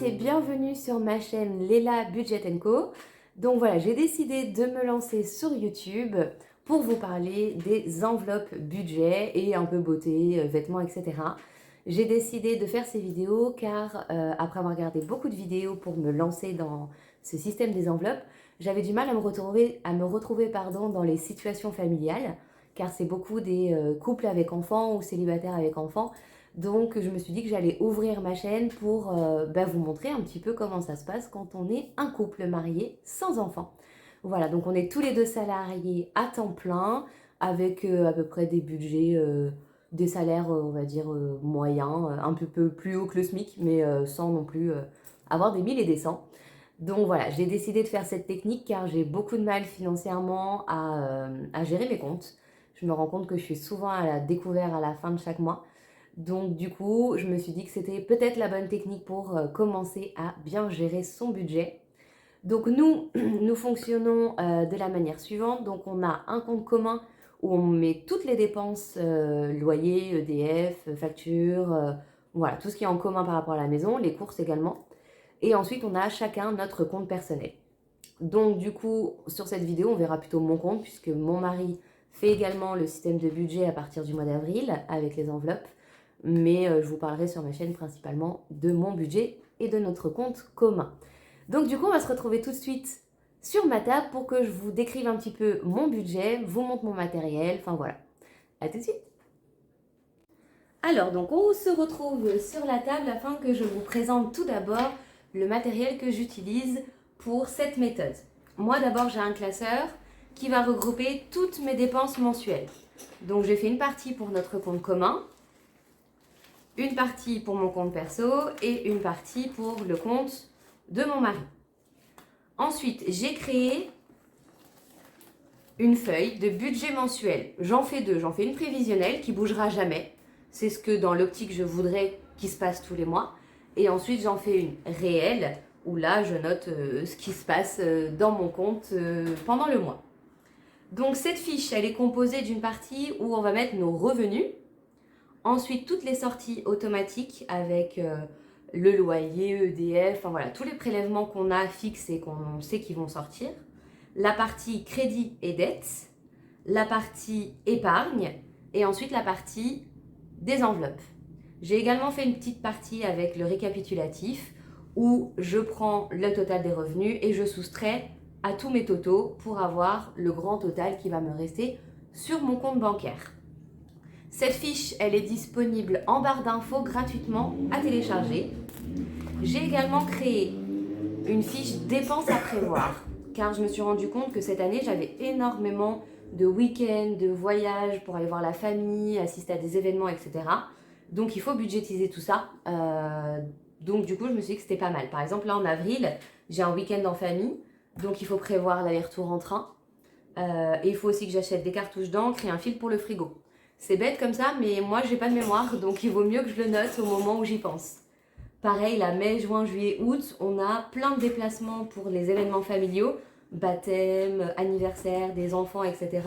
et bienvenue sur ma chaîne Léla Budget Co. Donc voilà, j'ai décidé de me lancer sur YouTube pour vous parler des enveloppes budget et un peu beauté, vêtements, etc. J'ai décidé de faire ces vidéos car après avoir regardé beaucoup de vidéos pour me lancer dans ce système des enveloppes, j'avais du mal à me retrouver dans les situations familiales car c'est beaucoup des couples avec enfants ou célibataires avec enfants. Donc je me suis dit que j'allais ouvrir ma chaîne pour vous montrer un petit peu comment ça se passe quand on est un couple marié sans enfants. Voilà, donc on est tous les deux salariés à temps plein avec à peu près des budgets, des salaires on va dire moyens, un peu plus haut que le SMIC, mais sans non plus avoir des 1000 et des 100. Donc voilà, j'ai décidé de faire cette technique car j'ai beaucoup de mal financièrement à gérer mes comptes. Je me rends compte que je suis souvent à la découvert à la fin de chaque mois. Donc du coup, je me suis dit que c'était peut-être la bonne technique pour commencer à bien gérer son budget. Donc nous, nous fonctionnons de la manière suivante. Donc on a un compte commun où on met toutes les dépenses, loyer, EDF, facture, voilà, tout ce qui est en commun par rapport à la maison, les courses également. Et ensuite, on a chacun notre compte personnel. Donc du coup, sur cette vidéo, on verra plutôt mon compte puisque mon mari fait également le système de budget à partir du mois d'avril avec les enveloppes. Mais je vous parlerai sur ma chaîne principalement de mon budget et de notre compte commun. Donc du coup, on va se retrouver tout de suite sur ma table pour que je vous décrive un petit peu mon budget, vous montre mon matériel, enfin voilà. À tout de suite. Alors donc on se retrouve sur la table afin que je vous présente tout d'abord le matériel que j'utilise pour cette méthode. Moi d'abord j'ai un classeur qui va regrouper toutes mes dépenses mensuelles. Donc j'ai fait une partie pour notre compte commun, une partie pour mon compte perso et une partie pour le compte de mon mari. Ensuite, j'ai créé une feuille de budget mensuel. J'en fais deux. J'en fais une prévisionnelle qui bougera jamais. C'est ce que dans l'optique je voudrais qu'il se passe tous les mois. Et ensuite, j'en fais une réelle où là, je note ce qui se passe dans mon compte pendant le mois. Donc cette fiche, elle est composée d'une partie où on va mettre nos revenus. Ensuite, toutes les sorties automatiques avec le loyer, EDF, enfin voilà, tous les prélèvements qu'on a fixes et qu'on sait qu'ils vont sortir. La partie crédit et dette, la partie épargne et ensuite la partie des enveloppes. J'ai également fait une petite partie avec le récapitulatif où je prends le total des revenus et je soustrais à tous mes totaux pour avoir le grand total qui va me rester sur mon compte bancaire. Cette fiche, elle est disponible en barre d'infos gratuitement à télécharger. J'ai également créé une fiche dépenses à prévoir car je me suis rendu compte que cette année, j'avais énormément de week-ends, de voyages pour aller voir la famille, assister à des événements, etc. Donc il faut budgétiser tout ça. Donc du coup, je me suis dit que c'était pas mal. Par exemple, là en avril, j'ai un week-end en famille, donc il faut prévoir l'aller-retour en train. Et il faut aussi que j'achète des cartouches d'encre et un fil pour le frigo. C'est bête comme ça, mais moi j'ai pas de mémoire, donc il vaut mieux que je le note au moment où j'y pense. Pareil, là, mai, juin, juillet, août, on a plein de déplacements pour les événements familiaux, baptême, anniversaire des enfants, etc.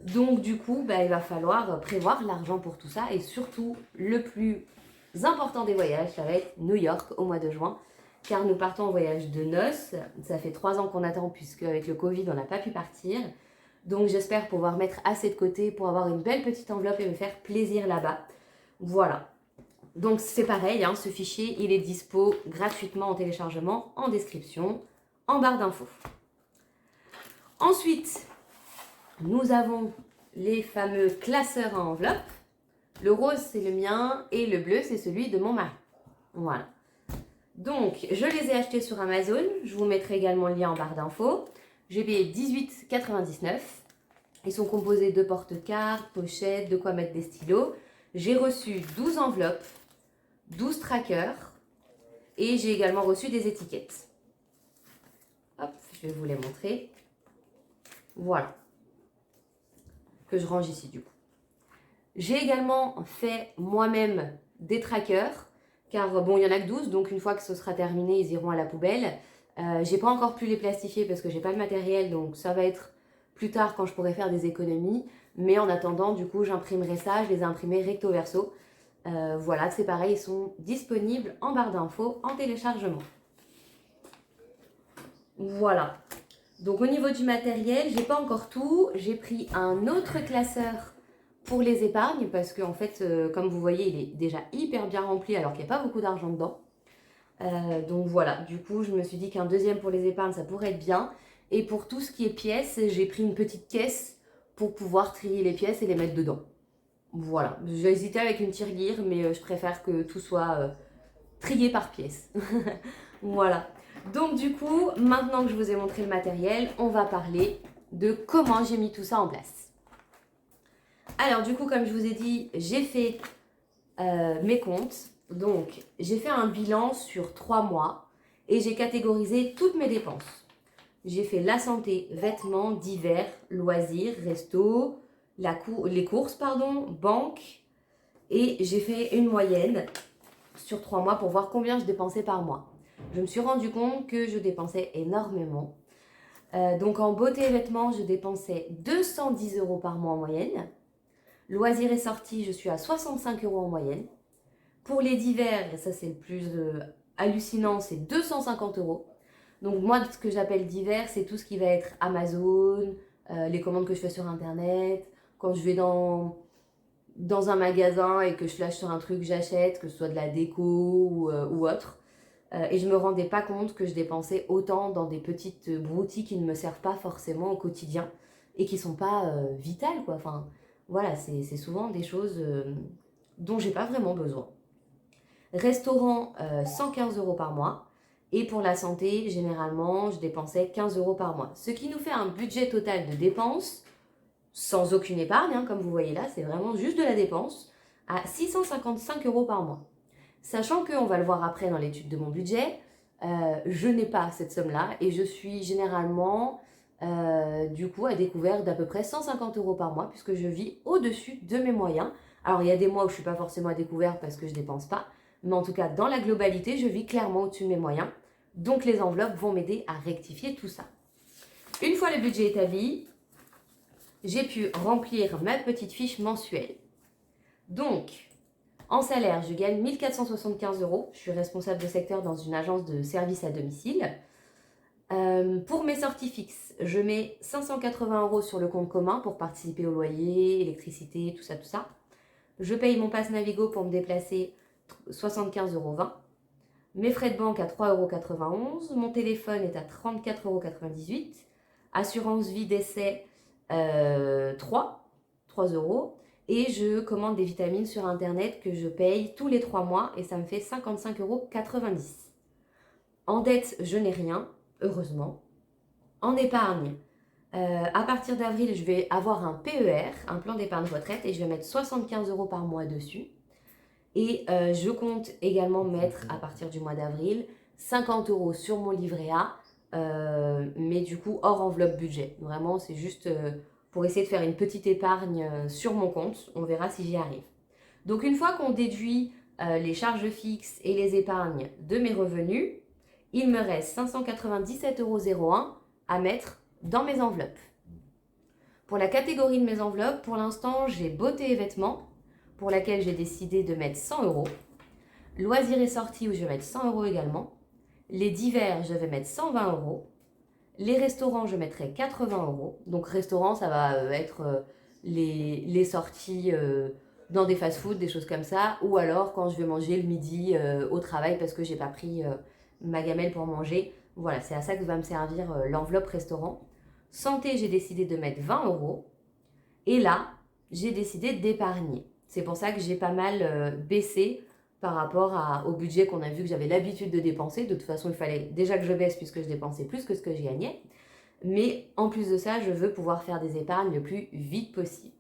Donc du coup, il va falloir prévoir l'argent pour tout ça et surtout, le plus important des voyages, ça va être New York au mois de juin, car nous partons en voyage de noces. Ça fait 3 ans qu'on attend puisque avec le Covid, on n'a pas pu partir. Donc j'espère pouvoir mettre assez de côté pour avoir une belle petite enveloppe et me faire plaisir là-bas. Voilà. Donc c'est pareil, hein, ce fichier, il est dispo gratuitement en téléchargement, en description, en barre d'infos. Ensuite, nous avons les fameux classeurs à enveloppe. Le rose, c'est le mien et le bleu, c'est celui de mon mari. Voilà. Donc, je les ai achetés sur Amazon. Je vous mettrai également le lien en barre d'infos. J'ai payé 18,99 €. Ils sont composés de porte-cartes, pochettes, de quoi mettre des stylos. J'ai reçu 12 enveloppes, 12 trackers et j'ai également reçu des étiquettes. Hop, je vais vous les montrer. Voilà. Que je range ici du coup. J'ai également fait moi-même des trackers car bon, il y en a que 12, donc une fois que ce sera terminé, ils iront à la poubelle. J'ai pas encore pu les plastifier parce que j'ai pas le matériel, donc ça va être plus tard quand je pourrai faire des économies. Mais en attendant, du coup, j'imprimerai ça, je les ai imprimés recto verso. Voilà, c'est pareil, ils sont disponibles en barre d'infos en téléchargement. Voilà. Donc au niveau du matériel, j'ai pas encore tout. J'ai pris un autre classeur pour les épargnes parce que en fait, comme vous voyez, il est déjà hyper bien rempli alors qu'il n'y a pas beaucoup d'argent dedans. Donc voilà, du coup, je me suis dit qu'un deuxième pour les épargnes, ça pourrait être bien. Et pour tout ce qui est pièces, j'ai pris une petite caisse pour pouvoir trier les pièces et les mettre dedans. Voilà, j'ai hésité avec une tirelire, mais je préfère que tout soit trié par pièce. Voilà. Donc du coup, maintenant que je vous ai montré le matériel, on va parler de comment j'ai mis tout ça en place. Alors du coup, comme je vous ai dit, j'ai fait mes comptes. Donc, j'ai fait un bilan sur 3 mois et j'ai catégorisé toutes mes dépenses. J'ai fait la santé, vêtements, divers, loisirs, resto, les courses, pardon, banque. Et j'ai fait une moyenne sur 3 mois pour voir combien je dépensais par mois. Je me suis rendu compte que je dépensais énormément. Donc en beauté et vêtements, je dépensais 210 € par mois en moyenne. Loisirs et sorties, je suis à 65 € en moyenne. Pour les divers, et ça c'est le plus hallucinant, c'est 250 €. Donc moi, ce que j'appelle divers, c'est tout ce qui va être Amazon, les commandes que je fais sur Internet, quand je vais dans un magasin et que je flash sur un truc, j'achète, que ce soit de la déco ou autre. Et je me rendais pas compte que je dépensais autant dans des petites broutilles qui ne me servent pas forcément au quotidien et qui sont pas vitales, quoi. Enfin, voilà, c'est souvent des choses dont j'ai pas vraiment besoin. Restaurant, 115 € par mois. Et pour la santé, généralement, je dépensais 15 € par mois. Ce qui nous fait un budget total de dépenses, sans aucune épargne, hein, comme vous voyez là, c'est vraiment juste de la dépense, à 655 € par mois. Sachant que, on va le voir après dans l'étude de mon budget, je n'ai pas cette somme-là et je suis généralement, du coup, à découvert d'à peu près 150 € par mois puisque je vis au-dessus de mes moyens. Alors, il y a des mois où je ne suis pas forcément à découvert parce que je ne dépense pas, mais en tout cas, dans la globalité, je vis clairement au-dessus de mes moyens. Donc, les enveloppes vont m'aider à rectifier tout ça. Une fois le budget établi, j'ai pu remplir ma petite fiche mensuelle. Donc, en salaire, je gagne 1 475 €. Je suis responsable de secteur dans une agence de services à domicile. Pour mes sorties fixes, je mets 580 € sur le compte commun pour participer au loyer, électricité, tout ça, tout ça. Je paye mon pass Navigo pour me déplacer, 75,20 €. Mes frais de banque à 3,91 €. Mon téléphone est à 34,98 €. Assurance vie décès, 3 €. Et je commande des vitamines sur Internet que je paye tous les 3 mois et ça me fait 55,90 €. En dette, je n'ai rien, heureusement. En épargne, à partir d'avril, je vais avoir un PER, un plan d'épargne retraite, et je vais mettre 75 € par mois dessus. Et je compte également mettre, à partir du mois d'avril, 50 € sur mon livret A, mais du coup hors enveloppe budget. Vraiment, c'est juste pour essayer de faire une petite épargne sur mon compte. On verra si j'y arrive. Donc une fois qu'on déduit les charges fixes et les épargnes de mes revenus, il me reste 597,01 € à mettre dans mes enveloppes. Pour la catégorie de mes enveloppes, pour l'instant, j'ai beauté et vêtements, pour laquelle j'ai décidé de mettre 100 €. Loisirs et sorties, où je vais mettre 100 € également. Les divers, je vais mettre 120 €. Les restaurants, je mettrai 80 €. Donc restaurant, ça va être les sorties dans des fast-food, des choses comme ça. Ou alors quand je vais manger le midi au travail parce que j'ai pas pris ma gamelle pour manger. Voilà, c'est à ça que va me servir l'enveloppe restaurant. Santé, j'ai décidé de mettre 20 €. Et là, j'ai décidé d'épargner. C'est pour ça que j'ai pas mal baissé par rapport au budget qu'on a vu que j'avais l'habitude de dépenser. De toute façon, il fallait déjà que je baisse puisque je dépensais plus que ce que je gagnais. Mais en plus de ça, je veux pouvoir faire des épargnes le plus vite possible.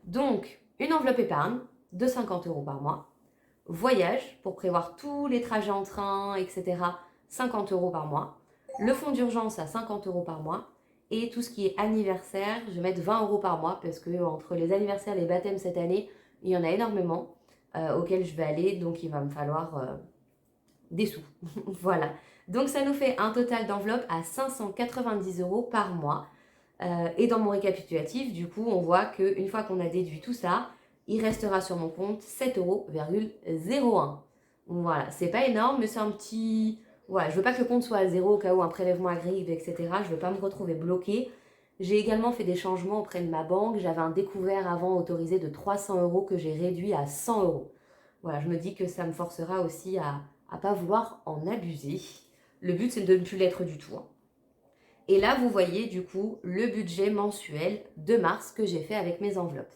Donc, une enveloppe épargne de 50 € par mois. Voyage, pour prévoir tous les trajets en train, etc. 50 € par mois. Le fonds d'urgence à 50 € par mois. Et tout ce qui est anniversaire, je vais mettre 20 € par mois parce que entre les anniversaires et les baptêmes cette année, il y en a énormément auxquels je vais aller. Donc, il va me falloir des sous. Voilà. Donc, ça nous fait un total d'enveloppe à 590 € par mois. Et dans mon récapitulatif, du coup, on voit qu'une fois qu'on a déduit tout ça, il restera sur mon compte 7,01 €. Voilà, c'est pas énorme, mais c'est un petit... Voilà, je veux pas que le compte soit à zéro au cas où un prélèvement arrive, etc. Je veux pas me retrouver bloquée. J'ai également fait des changements auprès de ma banque. J'avais un découvert avant autorisé de 300 € que j'ai réduit à 100 €. Voilà, je me dis que ça me forcera aussi à pas vouloir en abuser. Le but, c'est de ne plus l'être du tout, hein. Et là, vous voyez du coup le budget mensuel de mars que j'ai fait avec mes enveloppes.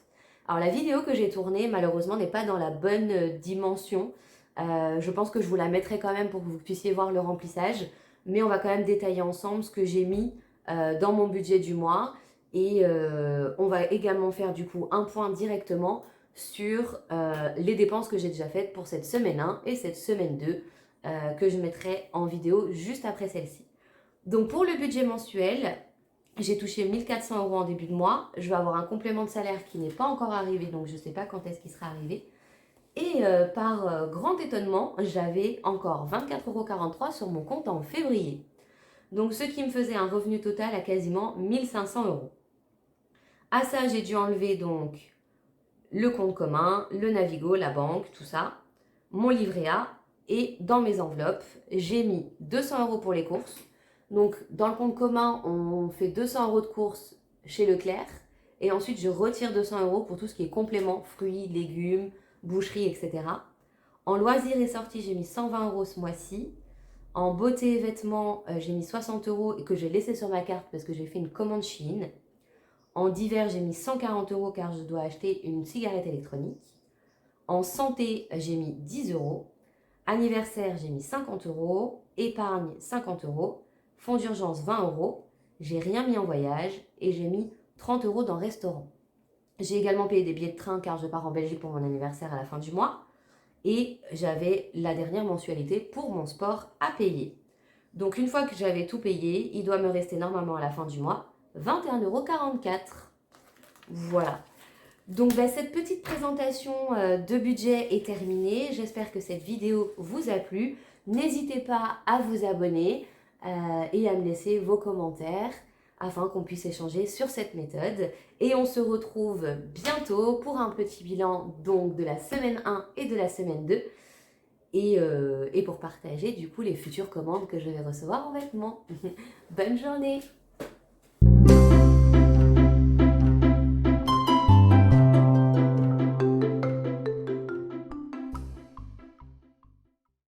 Alors la vidéo que j'ai tournée, malheureusement, n'est pas dans la bonne dimension. Je pense que je vous la mettrai quand même pour que vous puissiez voir le remplissage. Mais on va quand même détailler ensemble ce que j'ai mis dans mon budget du mois. Et on va également faire du coup un point directement sur les dépenses que j'ai déjà faites pour cette semaine 1 et cette semaine 2 que je mettrai en vidéo juste après celle-ci. Donc pour le budget mensuel, j'ai touché 1400 € en début de mois. Je vais avoir un complément de salaire qui n'est pas encore arrivé, donc je ne sais pas quand est-ce qu'il sera arrivé. Et par grand étonnement, j'avais encore 24,43 € sur mon compte en février. Donc ce qui me faisait un revenu total à quasiment 1500 €. À ça, j'ai dû enlever donc le compte commun, le Navigo, la banque, tout ça, mon livret A. Et dans mes enveloppes, j'ai mis 200 € pour les courses. Donc, dans le compte commun, on fait 200 € de courses chez Leclerc. Et ensuite, je retire 200 € pour tout ce qui est complément, fruits, légumes, boucherie, etc. En loisirs et sorties, j'ai mis 120 € ce mois-ci. En beauté et vêtements, j'ai mis 60 € et que j'ai laissé sur ma carte parce que j'ai fait une commande Shein. En divers, j'ai mis 140 € car je dois acheter une cigarette électronique. En santé, j'ai mis 10 €. Anniversaire, j'ai mis 50 €. Épargne, 50 €. Fonds d'urgence, 20 €. J'ai rien mis en voyage et j'ai mis 30 € dans restaurant. J'ai également payé des billets de train car je pars en Belgique pour mon anniversaire à la fin du mois. Et j'avais la dernière mensualité pour mon sport à payer. Donc une fois que j'avais tout payé, il doit me rester normalement à la fin du mois 21,44 €. Voilà. Donc cette petite présentation de budget est terminée. J'espère que cette vidéo vous a plu. N'hésitez pas à vous abonner et à me laisser vos commentaires afin qu'on puisse échanger sur cette méthode. Et on se retrouve bientôt pour un petit bilan donc de la semaine 1 et de la semaine 2 et pour partager du coup les futures commandes que je vais recevoir en vêtements. Bonne journée!